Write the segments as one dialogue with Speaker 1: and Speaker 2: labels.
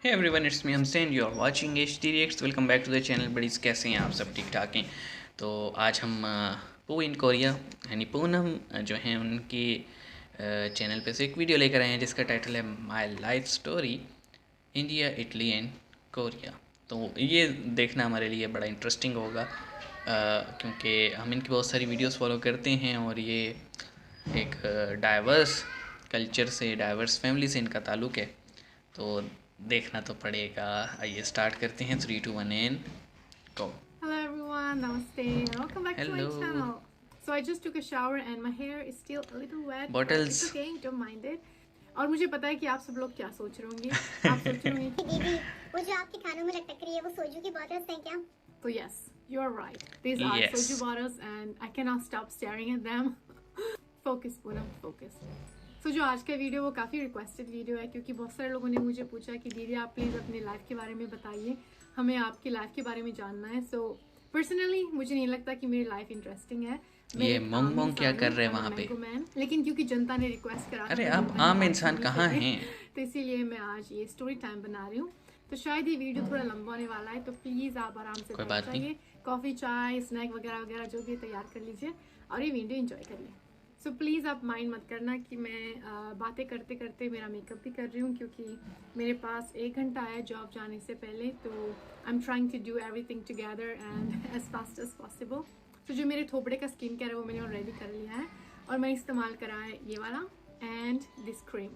Speaker 1: Hey everyone, it's me Hamzain. You are watching HD Reacts. Welcome back to the channel. बड़ीज़ कैसे हैं आप सब? ठीक ठाक हैं? तो आज हम पू इन कोरिया यानी पूनम जो हैं उनके चैनल पे से एक वीडियो लेकर आए हैं जिसका टाइटल है my life story India, Italy and Korea. तो ये देखना हमारे लिए बड़ा इंटरेस्टिंग होगा क्योंकि हम इनकी बहुत सारी वीडियोस फॉलो करते हैं और ये एक डाइवर्स कल्चर से, डाइवर्स फैमिली से इनका ताल्लुक़ है, तो देखना तो पड़ेगा। आइए स्टार्ट करते हैं। 3, 2, 1 and go.
Speaker 2: Hello everyone, namaste and welcome back to my channel. So I just took a shower and my hair is still a little wet.
Speaker 1: Bottles.
Speaker 2: It's okay, don't mind it. और मुझे पता है कि आप सब लोग क्या सोच रहे होंगे। आप सोच रहे होंगे
Speaker 3: दीदी वो जो आपके कानों में लटक रही है वो सोजू की बोतल्स हैं क्या?
Speaker 2: तो yes, you are right. These are soju bottles and I cannot stop staring at them. Focus Poonam, focus. तो जो आज का वीडियो वो काफ़ी रिक्वेस्टेड वीडियो है क्योंकि बहुत सारे लोगों ने मुझे पूछा कि दीदी आप प्लीज़ अपनी लाइफ के बारे में बताइए, हमें आपकी लाइफ के बारे में जानना है। सो पर्सनली मुझे नहीं लगता कि मेरी लाइफ इंटरेस्टिंग है।
Speaker 1: ये मोंग क्या कर रहे हैं वहाँ पे?
Speaker 2: लेकिन क्योंकि जनता ने रिक्वेस्ट करा,
Speaker 1: अरे आप आम इंसान कहाँ हैं?
Speaker 2: तो इसीलिए मैं आज ये स्टोरी टाइम बना रही हूँ। तो शायद ये वीडियो थोड़ा लंबा होने वाला है, तो प्लीज़ आप आराम से बैठ जाइए, कॉफ़ी चाय स्नैक वगैरह वगैरह जो भी तैयार कर लीजिए और ये वीडियो इंजॉय करिए। सो प्लीज़ आप माइंड मत करना कि मैं बातें करते करते मेरा मेकअप भी कर रही हूँ क्योंकि मेरे पास 1 घंटा है जॉब जाने से पहले, तो I am trying to do everything together and as fast as possible. तो जो मेरे थोपड़े का स्किन केयर है वो मैंने ऑलरेडी कर लिया है और मैं इस्तेमाल करा है ये वाला and this cream.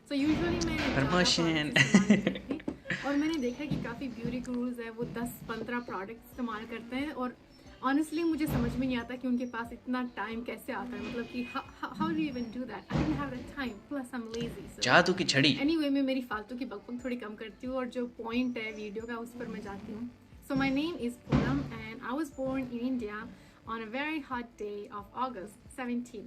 Speaker 2: So usually मैं
Speaker 1: प्रमोशन
Speaker 2: और मैंने देखा कि काफ़ी ब्यूटी गुरुज है वो 10-15 प्रोडक्ट इस्तेमाल करते हैं और ऑनेस्टली मुझे समझ में नहीं आता कि उनके पास इतना टाइम कैसे आता है, मतलब कि how do you even do that? I don't have that time, plus I am lazy.
Speaker 1: जादू की छड़ी।
Speaker 2: एनीवे मैं मेरी फालतू की बकबक थोड़ी कम करती हूँ और जो पॉइंट है वीडियो का उस पर मैं जाती हूँ। So my name is Poonam and I was born in India on a very hot day of August 17।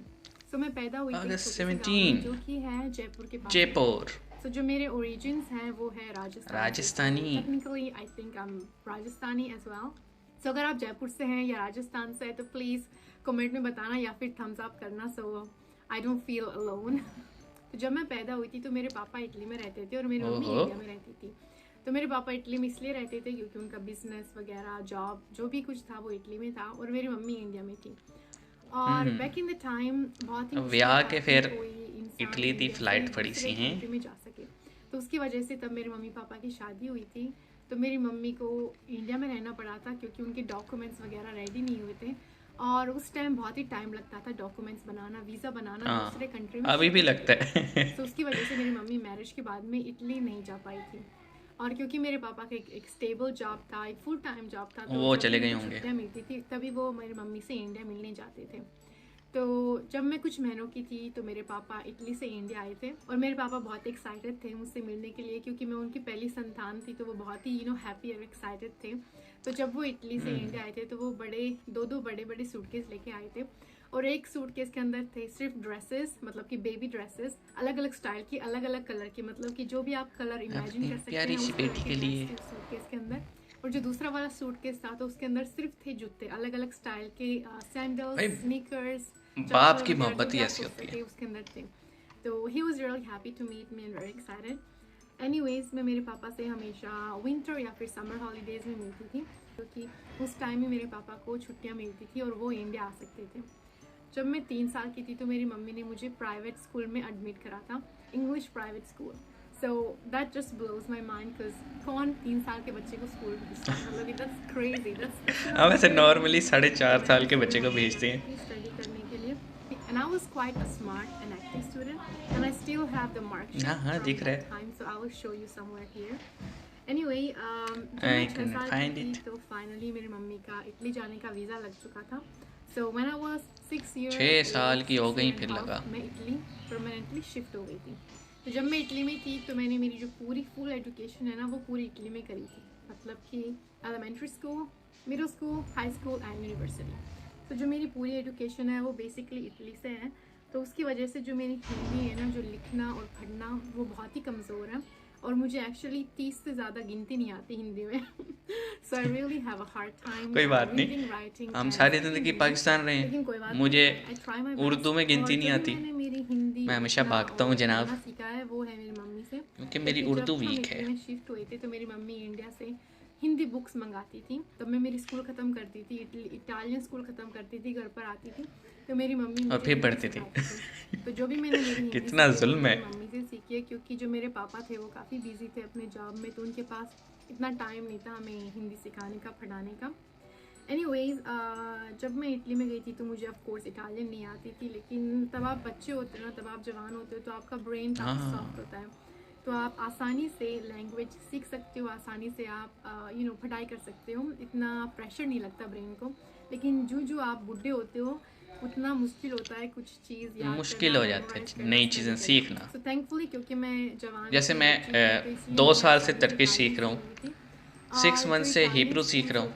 Speaker 2: सो मैं पैदा हुई थी
Speaker 1: August 17
Speaker 2: जो कि है जयपुर के पास।
Speaker 1: जयपुर।
Speaker 2: सो जो मेरे ओरिजिन्स हैं वो है
Speaker 1: Rajasthani.
Speaker 2: Technically I think I am Rajasthani as well. So अगर आप जयपुर से हैं या राजस्थान से हैं तो प्लीज़ कमेंट में बताना या फिर थम्स अप करना, सो आई डोंट फील अलोन। तो जब मैं पैदा हुई थी तो मेरे पापा इटली में रहते थे और मेरी मम्मी इंडिया में रहती थी। तो मेरे पापा इटली में इसलिए रहते थे क्योंकि उनका बिजनेस वगैरह जॉब जो भी कुछ था वो इटली में था और मेरी मम्मी इंडिया में थी। और बैक इन द टाइम बहुत ही
Speaker 1: ब्याह के फिर इटली दी फ्लाइट पड़ी सी हैं
Speaker 2: में जा सके, तो उसकी वजह से तब मेरे मम्मी पापा की शादी हुई थी तो मेरी मम्मी को इंडिया में रहना पड़ा था क्योंकि उनके डॉक्यूमेंट्स वगैरह रेडी नहीं हुए थे और उस टाइम बहुत ही टाइम लगता था डॉक्यूमेंट्स बनाना, वीज़ा बनाना दूसरे कंट्री में।
Speaker 1: अभी भी लगता है।
Speaker 2: तो उसकी वजह से मेरी मम्मी मैरिज के बाद में इटली नहीं जा पाई थी और क्योंकि मेरे पापा का एक स्टेबल जॉब था, एक फुल टाइम जॉब था, तो
Speaker 1: वो चले गए होंगे,
Speaker 2: छुट्टियाँ मिलती थी तभी वो मेरी मम्मी से इंडिया मिलने जाते थे। तो जब मैं कुछ महीनों की थी तो मेरे पापा इटली से इंडिया आए थे और मेरे पापा बहुत एक्साइटेड थे मुझसे मिलने के लिए क्योंकि मैं उनकी पहली संतान थी, तो वो बहुत ही हैप्पी और एक्साइटेड थे। तो जब वो इटली से इंडिया आए थे तो वो दो बड़े सूटकेस लेके आए थे और एक सूटकेस के अंदर थे सिर्फ ड्रेसेस, मतलब कि बेबी ड्रेसेस, अलग अलग स्टाइल की, अलग अलग कलर की, मतलब कि जो भी आप कलर इमेजिन कर सकते हैं
Speaker 1: प्यारी सी बेटी के लिए
Speaker 2: सूटकेस के अंदर। और जो दूसरा वाला सूटकेस था तो उसके अंदर सिर्फ थे जूते, अलग अलग स्टाइल के, सैंडल्स, स्नीकर्स।
Speaker 1: बाप की मोहब्बत ही ऐसी होती है।
Speaker 2: उसके अंदर थे। तो he was really happy to meet me and very excited. Anyways मैं मेरे पापा से हमेशा विंटर या फिर समर हॉलीडेज़ में मिलती थी क्योंकि उस टाइम ही मेरे पापा को छुट्टियां मिलती थी और वो इंडिया आ सकते थे। जब मैं 3 साल की थी तो मेरी मम्मी ने मुझे प्राइवेट स्कूल में एडमिट करा था, English private school. So that just blows my mind because कौन 3 साल के बच्चे को स्कूल भेजता है, मतलब दैट्स क्रेजी।
Speaker 1: अब ऐसे नॉर्मली 4.5 साल के बच्चे को भेजते हैं
Speaker 2: स्टडी करने के लिए। And I was quite a smart and active student, and I still have the mark sheet
Speaker 1: हाँ दिख रहा है।
Speaker 2: time, so I will show you somewhere here. Anyway,
Speaker 1: I can find it.
Speaker 2: तो फाइनली मेरी mummy का Italy जाने का visa लग चुका था। So when I was 6 years
Speaker 1: 6 साल की हो गई फिर लगा,
Speaker 2: मैं इटली परमानेंटली शिफ्ट हो गई थी। तो जब मैं इटली में थी तो मैंने मेरी जो पूरी फुल एजुकेशन है ना वो पूरी इटली में करी थी, मतलब कि elementary school, middle school, high school and university. तो जो मेरी पूरी एजुकेशन है वो बेसिकली इटली से है, तो उसकी वजह से जो मेरी हिंदी है ना, जो लिखना और पढ़ना वो बहुत ही कमज़ोर है। और मुझे एक्चुअली 30 से ज़्यादा गिनती नहीं आती हिंदी में। So I really have a hard time.
Speaker 1: कोई बात नहीं, हम सारी ज़िंदगी पाकिस्तान रहे हैं, मुझे उर्दू में गिनती नहीं आती।
Speaker 2: मेरी हिंदी
Speaker 1: मैं हमेशा भागता हूँ जनाब,
Speaker 2: सीखा है वो है मेरी मम्मी से,
Speaker 1: क्योंकि मेरी उर्दू वीक है।
Speaker 2: जब हम शिफ्ट हुए थे तो मेरी मम्मी इंडिया से हिंदी बुक्स मंगाती थी, तब मैं मेरी स्कूल ख़त्म करती थी, इटालियन स्कूल ख़त्म करती थी, घर पर आती थी तो मेरी मम्मी
Speaker 1: और फिर पढ़ती थी।
Speaker 2: तो जो भी मैंने मेरी
Speaker 1: कितना जुल्म है।
Speaker 2: मम्मी से सीखी है, क्योंकि जो मेरे पापा थे वो काफ़ी बिजी थे अपने जॉब में, तो उनके पास इतना टाइम नहीं था हमें हिंदी सिखाने का, पढ़ाने का। एनीवेज जब मैं इटली में गई थी तो मुझे ऑफ कोर्स इटालियन नहीं आती थी, लेकिन तब आप बच्चे होते हो ना, तब आप जवान होते हो, तो आपका ब्रेन काफ़ी सॉफ्ट होता है, तो आप आसानी से लैंग्वेज सीख सकते हो, आसानी से आप पढ़ाई कर सकते हो, इतना प्रेशर नहीं लगता ब्रेन को। लेकिन जो आप बुढ़े होते हो उतना मुश्किल होता है कुछ चीज़ याद,
Speaker 1: मुश्किल हो जाता है नई चीज़ें सीखना।
Speaker 2: सो थैंकफुली क्योंकि मैं जवान,
Speaker 1: जैसे मैं 2 साल से टर्किश सीख रहा हूँ, 6 मंथ से हिब्रू सीख रहा हूँ,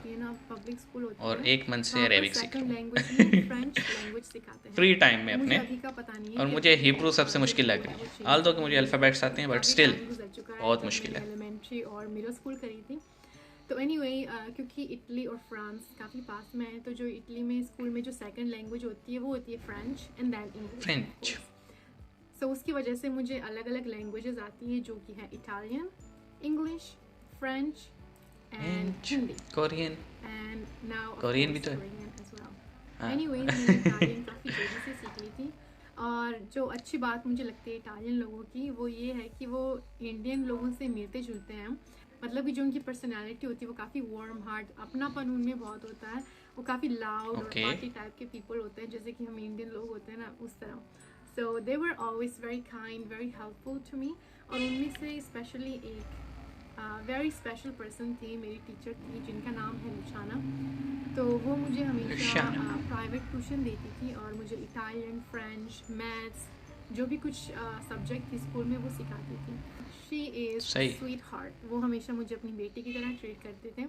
Speaker 2: पब्लिक स्कूल होती
Speaker 1: और
Speaker 2: है,
Speaker 1: 1 मंथ से अरेबिक सीख रहा हूँ
Speaker 2: फ्रेंच लैंग्वेज सिखाते हैं
Speaker 1: फ्री टाइम में अपने।
Speaker 2: अभी का पता नहीं है,
Speaker 1: और मुझे हिब्रू सबसे मुश्किल लग रही है, ऑल्दो कि मुझे अल्फ़ाबेट्स आते हैं, बट स्टिल बहुत मुश्किल है।
Speaker 2: एलिमेंट्री और मिडिल स्कूल करी थी। तो एनीवे क्योंकि इटली और फ्रांस काफ़ी पास में है, तो जो इटली में स्कूल में जो सेकंड लैंग्वेज होती है वो होती है French and then English,
Speaker 1: French.
Speaker 2: So उसकी वजह से मुझे अलग अलग लैंग्वेजेस आती हैं, जो कि है Italian, English, French and Hindi,
Speaker 1: Korean,
Speaker 2: and now
Speaker 1: Korean भी तो है।
Speaker 2: एनीवेज मैंने इटालियन काफ़ी जल्दी से सीख ली थी। और जो अच्छी बात मुझे लगती है इटालियन लोगों की वो ये है कि वो इंडियन लोगों से मिलते जुलते हैं, मतलब कि जो उनकी पर्सनालिटी होती है वो काफ़ी वार्म हार्ट, अपनापन उनमें बहुत होता है, वो काफ़ी लाउड और पार्टी टाइप के पीपल होते हैं, जैसे कि हम इंडियन लोग होते हैं ना, उस तरह। So they were always very kind, very helpful to me. और उनमें से स्पेशली एक वेरी स्पेशल पर्सन थी, मेरी टीचर थी जिनका नाम है लुचाना। तो वो मुझे हमेशा प्राइवेट ट्यूशन देती थी और मुझे इटालियन, फ्रेंच, मैथ्स, जो भी कुछ सब्जेक्ट थी स्कूल में वो सिखाती थी। She is sweet heart. वो हमेशा मुझे अपनी बेटी की तरह ट्रीट करते थे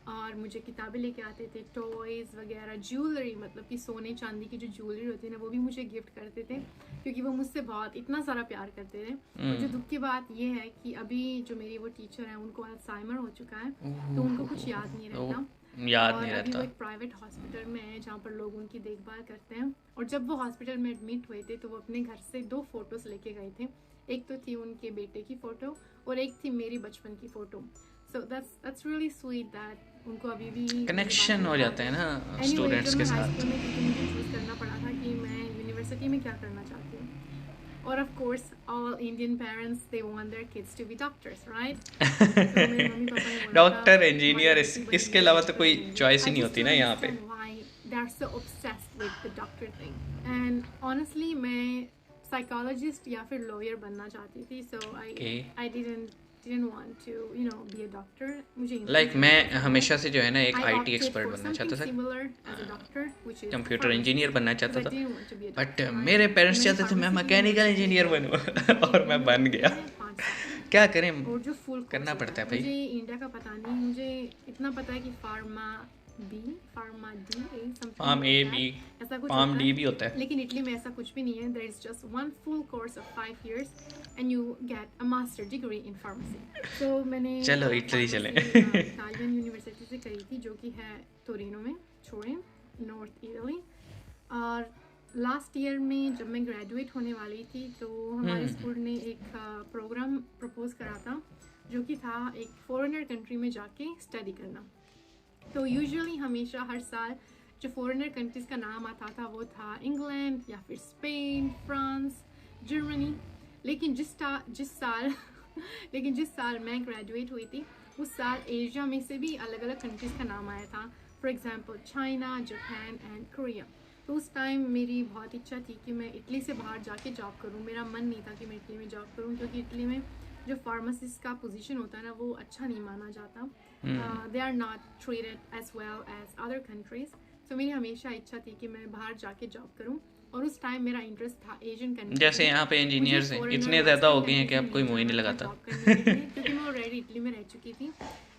Speaker 2: और मुझे किताबें लेके आते थे, टॉयज़ वगैरह, ज्वेलरी, मतलब कि सोने चांदी की जो ज्वेलरी होती है ना, वो भी मुझे गिफ्ट करते थे, क्योंकि वो मुझसे बहुत इतना सारा प्यार करते थे। और जो दुख की बात ये है कि अभी जो मेरी वो टीचर है उनको अल्जाइमर हो चुका है, तो उनको कुछ याद नहीं रहता, अभी वो एक प्राइवेट हॉस्पिटल में है जहाँ पर लोग उनकी देखभाल करते हैं। और जब वो हॉस्पिटल में एडमिट हुए थे तो वो अपने घर से 2 फोटोज़ लेके गए थे, एक तो थी उनके बेटे की फ़ोटो और एक थी मेरी बचपन की photo. So that's really sweet that उनको अभी भी
Speaker 1: कनेक्शन हो जाता है ना स्टूडेंट्स के साथ।
Speaker 2: मुझे चूज़ करना पड़ा था कि मैं यूनिवर्सिटी में क्या करना चाहती हूँ, और of course all Indian parents they want their kids to be doctors, right.
Speaker 1: Doctor, engineer, इसके अलावा तो कोई चॉइस ही नहीं होती ना यहाँ पे।
Speaker 2: They are so obsessed with the doctor thing, and honestly मैं साइकोलॉजिस्ट या फिर लॉयर बनना चाहती थी, so I didn't want to be a doctor। मुझे
Speaker 1: मैं हमेशा से जो है ना एक IT एक्सपर्ट बनना चाहता था, कंप्यूटर इंजीनियर बनना चाहता था, बट मेरे पेरेंट्स चाहते थे मैं मैकेनिकल इंजीनियर बनूं और मैं बन गया। क्या करें,
Speaker 2: और जो फुल
Speaker 1: करना पड़ता है भाई।
Speaker 2: मुझे इंडिया का पता नहीं, मुझे इतना पता है कि फार्मा ए बी ऐसा कुछ
Speaker 1: फार्म डी भी होता है,
Speaker 2: लेकिन इटली में ऐसा कुछ भी नहीं है। There is just one full course of 5 years and you get a master degree in pharmacy. तो मैंने
Speaker 1: चलो इटली चलें।
Speaker 2: इटालियन यूनिवर्सिटी से करी थी, जो कि है टोरिनो में, छोड़ें, नॉर्थ इटली। और लास्ट ईयर में जब मैं ग्रेजुएट होने वाली थी तो हमारे स्कूल ने एक प्रोग्राम प्रपोज करा था, जो कि था एक फॉरेनर कंट्री में जाके स्टडी करना। तो यूजुअली हमेशा हर साल जो फॉरेनर कंट्रीज़ का नाम आता था वो था इंग्लैंड या फिर स्पेन, फ्रांस, जर्मनी। लेकिन जिस साल मैं ग्रेजुएट हुई थी उस साल एशिया में से भी अलग अलग कंट्रीज़ का नाम आया था, for example China, Japan and Korea. तो उस टाइम मेरी बहुत इच्छा थी कि मैं इटली से बाहर जाके जॉब करूं। मेरा मन नहीं था कि मैं इटली में जॉब करूं, क्योंकि इटली में जो फार्मासिस्ट का पोजीशन होता है ना वो अच्छा नहीं माना जाता। They are not treated as well as other countries. तो मेरी हमेशा इच्छा थी कि मैं बाहर जाके जॉब करूं, और उस टाइम मेरा इंटरेस्ट था एशियन कंट्री।
Speaker 1: जैसे यहाँ पे इंजीनियर्स हैं इतने ज़्यादा हो गए हैं कि अब कोई मुँह ही नहीं लगाता,
Speaker 2: क्योंकि मैं ऑलरेडी इटली में रह चुकी थी।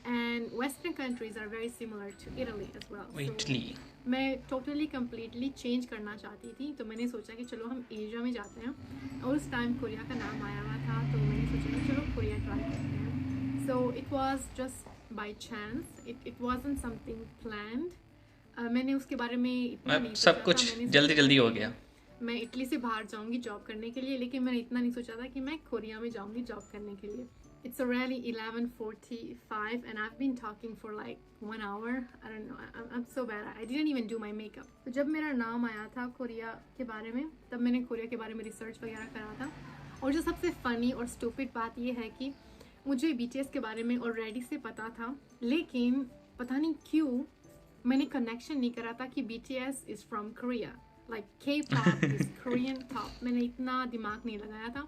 Speaker 2: And western countries are very similar to Italy as well.
Speaker 1: Italy
Speaker 2: मैं टोटली कम्प्लीटली चेंज करना चाहती थी, तो मैंने सोचा कि चलो हम एशिया में जाते हैं। और उस टाइम कोरिया का नाम आया हुआ था, तो मैंने सोचा कि चलो कोरिया ट्राई करते हैं। So it was just by chance. It wasn't something planned. मैंने उसके बारे में इतना नहीं सोचा
Speaker 1: सब कुछ
Speaker 2: था। मैंने
Speaker 1: जल्दी
Speaker 2: सोचा
Speaker 1: जल्दी
Speaker 2: था
Speaker 1: हो
Speaker 2: कि
Speaker 1: गया।
Speaker 2: मैं इटली से बाहर जाऊंगी जॉब करने के लिए, लेकिन मैंने इतना नहीं सोचा था कि मैं कोरिया में जाऊंगी जॉब करने के लिए। It's already 11:45 and I've been talking for like 1 hour. I don't know. I'm so bad. I didn't even do my makeup. तो जब मेरा नाम आया था कोरिया के बारे में, तब मैंने कोरिया के बारे में रिसर्च वगैरह करा था। और जो सबसे फनी और स्टूपिड बात ये है कि मुझे BTS के बारे में ऑलरेडी से पता था, लेकिन पता नहीं क्यों मैंने कनेक्शन नहीं करा था कि BTS is from Korea. Like K-pop is Korean pop. मैंने इतना दिमाग नहीं लगाया था।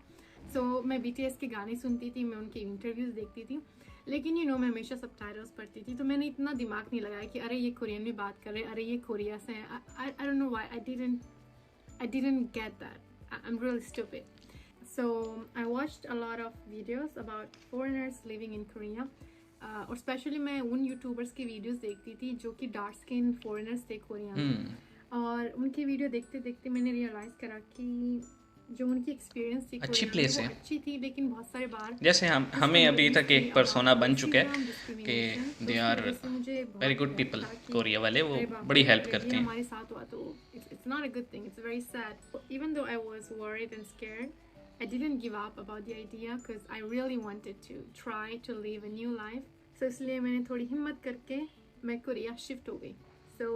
Speaker 2: मैं BTS के गाने सुनती थी, मैं उनके इंटरव्यूज देखती थी, लेकिन मैं हमेशा सबटाइटल्स पढ़ती थी, तो मैंने इतना दिमाग नहीं लगाया कि अरे ये कोरियन में बात कर रहे हैं, अरे ये कोरिया से हैं। I don't know why I didn't get that. I'm really stupid. So I watched a lot of videos about foreigners living in Korea. और स्पेशली मैं उन यूट्यूबर्स की वीडियोस देखती थी जो कि डार्क स्किन फॉरेनर्स थे कोरिया में। और उनकी वीडियो देखते देखते मैंने रियलाइज़ करा कि जो उनकी एक्सपीरियंस थी
Speaker 1: अच्छी प्लेस है,
Speaker 2: अच्छी थी, लेकिन बहुत सारे बार
Speaker 1: जैसे हमें अभी तक एक पर्सोना बन चुका है कि they are very good people. Korea वाले वो बड़ी हेल्प करते हैं।
Speaker 2: हमारे साथ हुआ तो it's not a good thing, it's very sad. Even though I was worried and scared, I didn't give up about the idea because I really wanted to try to live a new life. So इसलिए मैंने थोड़ी हिम्मत करके मैं Korea shift हो गई। So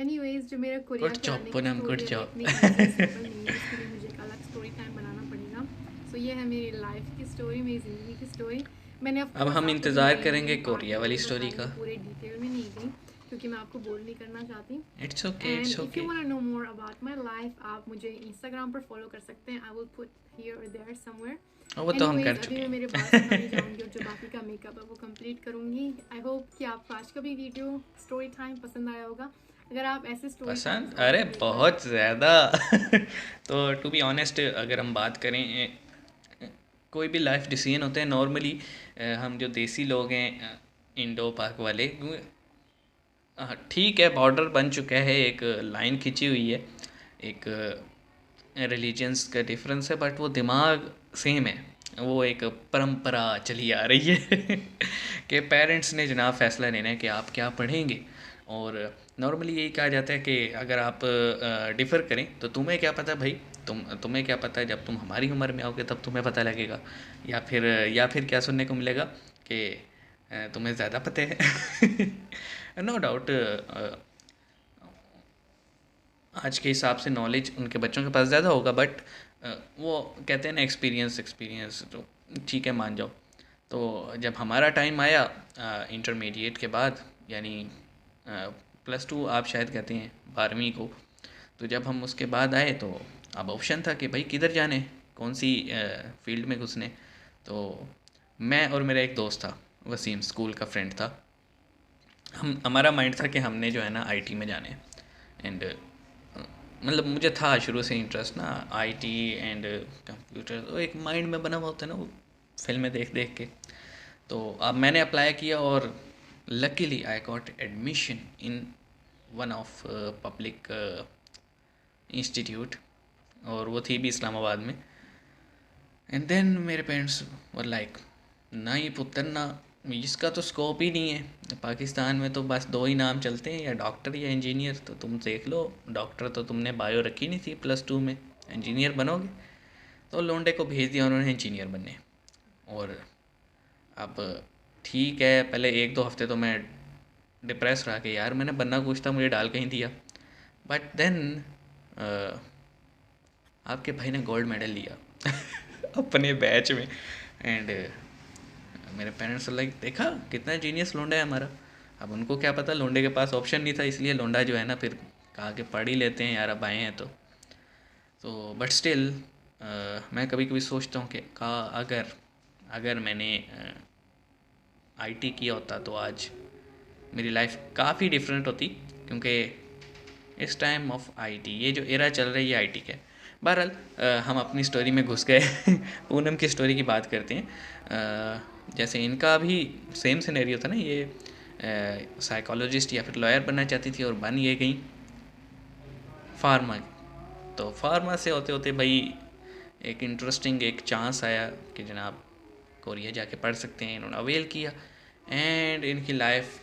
Speaker 2: anyways, जो मेरा Korea
Speaker 1: good job Poonam, good job.
Speaker 2: मुझे एक अलग स्टोरी टाइम बनाना पड़ेगा। So ये है मेरी लाइफ की स्टोरी, मेरी ज़िंदगी की स्टोरी। मैंने
Speaker 1: अब हम इंतज़ार करेंगे कोरिया वाली स्टोरी का।
Speaker 2: पूरे डिटेल में नहीं गई क्योंकि मैं आपको बोर नहीं करना चाहती।
Speaker 1: It's okay, it's okay.
Speaker 2: If you want to know more about my life, आप मुझे इंस्टाग्राम पर फॉलो कर सकते हैं। आई विल पुट हियर और देयर समवेयर।
Speaker 1: वो तो हम कर चुके
Speaker 2: हैं। मेरे बाल सुखाने जाऊंगी और जो बाकी का मेकअप है वो कंप्लीट करूंगी। आई होप कि आपको आज का भी वीडियो स्टोरी टाइम पसंद आया होगा। अगर आप ऐसे स्टोरी
Speaker 1: पसंद, अरे बहुत ज़्यादा। तो टू बी ऑनेस्ट, अगर हम बात करें कोई भी लाइफ डिसीजन होते हैं नॉर्मली, हम जो देसी लोग हैं इंडो पाक वाले, ठीक है बॉर्डर बन चुका है, एक लाइन खिंची हुई है, एक रिलीजन्स का डिफरेंस है, बट वो दिमाग सेम है। वो एक परंपरा चली आ रही है कि पेरेंट्स ने जनाब फैसला लेना है कि आप क्या पढ़ेंगे। और नॉर्मली यही कहा जाता है कि अगर आप डिफ़र करें तो तुम्हें क्या पता भाई, तुम्हें क्या पता है, जब तुम हमारी उम्र में आओगे तब तुम्हें पता लगेगा। या फिर क्या सुनने को मिलेगा कि तुम्हें ज़्यादा पता है। नो डाउट आज के हिसाब से नॉलेज उनके बच्चों के पास ज़्यादा होगा, बट वो कहते हैं ना एक्सपीरियंस, तो ठीक है मान जाओ। तो जब हमारा टाइम आया इंटरमीडिएट के बाद, यानी +2 आप शायद कहते हैं 12वीं को, तो जब हम उसके बाद आए तो अब ऑप्शन था कि भाई किधर जाने, कौन सी फील्ड में घुसने। तो मैं और मेरा एक दोस्त था वसीम, स्कूल का फ्रेंड था, हमारा माइंड था कि हमने जो है ना आईटी में जाने। एंड मतलब मुझे था शुरू से इंटरेस्ट ना आईटी एंड कंप्यूटर, तो एक माइंड में बना हुआ होता है ना वो फिल्में देख देख के। तो अब मैंने अप्लाई किया और luckily I got admission in one of public institute, और वो थी भी इस्लामाबाद में। एंड देन मेरे पेरेंट्स वर लाइक, ना ये पुत्र ना, इसका तो स्कोप ही नहीं है, पाकिस्तान में तो बस 2 ही नाम चलते हैं, या डॉक्टर या इंजीनियर। तो तुम देख लो, डॉक्टर तो तुमने बायो रखी नहीं थी +2 में, इंजीनियर बनोगे। तो लोंडे को भेज दिया उन्होंने इंजीनियर बनने। और अब ठीक है, पहले 1-2 हफ्ते तो मैं डिप्रेस रहा कि यार मैंने बनना कुछ था, मुझे डाल कहीं दिया। बट देन आपके भाई ने गोल्ड मेडल लिया अपने बैच में। एंड मेरे पेरेंट्स लाइक, देखा कितना जीनियस लोंडा है हमारा। अब उनको क्या पता, लोंडे के पास ऑप्शन नहीं था, इसलिए लोंडा जो है ना फिर कहा कि पढ़ ही लेते हैं यार, अब आए हैं तो बट स्टिल मैं कभी कभी सोचता हूँ कि अगर मैंने आईटी किया होता तो आज मेरी लाइफ काफ़ी डिफरेंट होती, क्योंकि इस टाइम ऑफ आईटी, ये जो एरा चल रही है आईटी का। बहरहाल हम अपनी स्टोरी में घुस गए। पूनम की स्टोरी की बात करते हैं। जैसे इनका भी सेम सिनेरियो था ना, ये साइकोलॉजिस्ट या फिर लॉयर बनना चाहती थी और बन ये गई फार्मा। तो फार्मा से होते होते भाई एक इंटरेस्टिंग एक चांस आया कि जनाब कोरिया जाके पढ़ सकते हैं। इन्होंने अवेल किया एंड इनकी लाइफ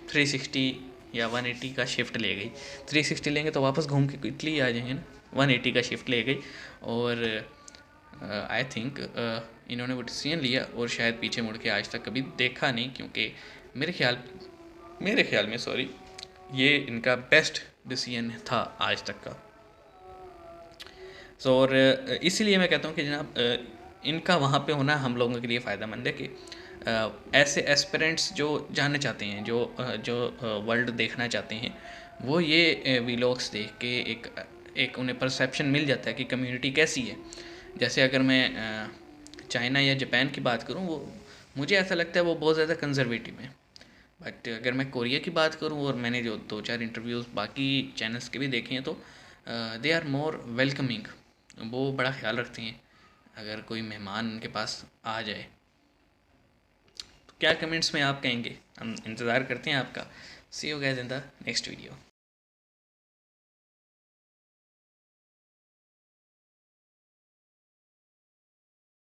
Speaker 1: 360 या 180 का शिफ्ट ले गई। 360 लेंगे तो वापस घूम के इटली आ जाएंगे ना, 180 का शिफ्ट ले गई। और आई थिंक इन्होंने वो डिसीजन लिया और शायद पीछे मुड़ के आज तक कभी देखा नहीं, क्योंकि मेरे ख्याल में सॉरी, ये इनका बेस्ट डिसीजन था आज तक का। सो और इसीलिए मैं कहता हूँ कि जनाब इनका वहाँ पे होना हम लोगों के लिए फ़ायदेमंद है कि ऐसे एस्पिरेंट्स जो जानना चाहते हैं, जो वर्ल्ड देखना चाहते हैं, वो ये व्लॉग्स देख के एक उन्हें परसेप्शन मिल जाता है कि कम्युनिटी कैसी है। जैसे अगर मैं चाइना या जापान की बात करूँ, वो मुझे ऐसा लगता है वो बहुत ज़्यादा कंजर्वेटिव है। बट अगर मैं कोरिया की बात करूँ, और मैंने जो 2-4 इंटरव्यूज़ बाकी चैनल्स के भी देखे हैं, तो दे आर मोर वेलकमिंग। वो बड़ा ख्याल रखते हैं अगर कोई मेहमान उनके पास आ जाए। तो क्या कमेंट्स में आप कहेंगे? हम इंतज़ार करते हैं आपका। See you guys in the next video.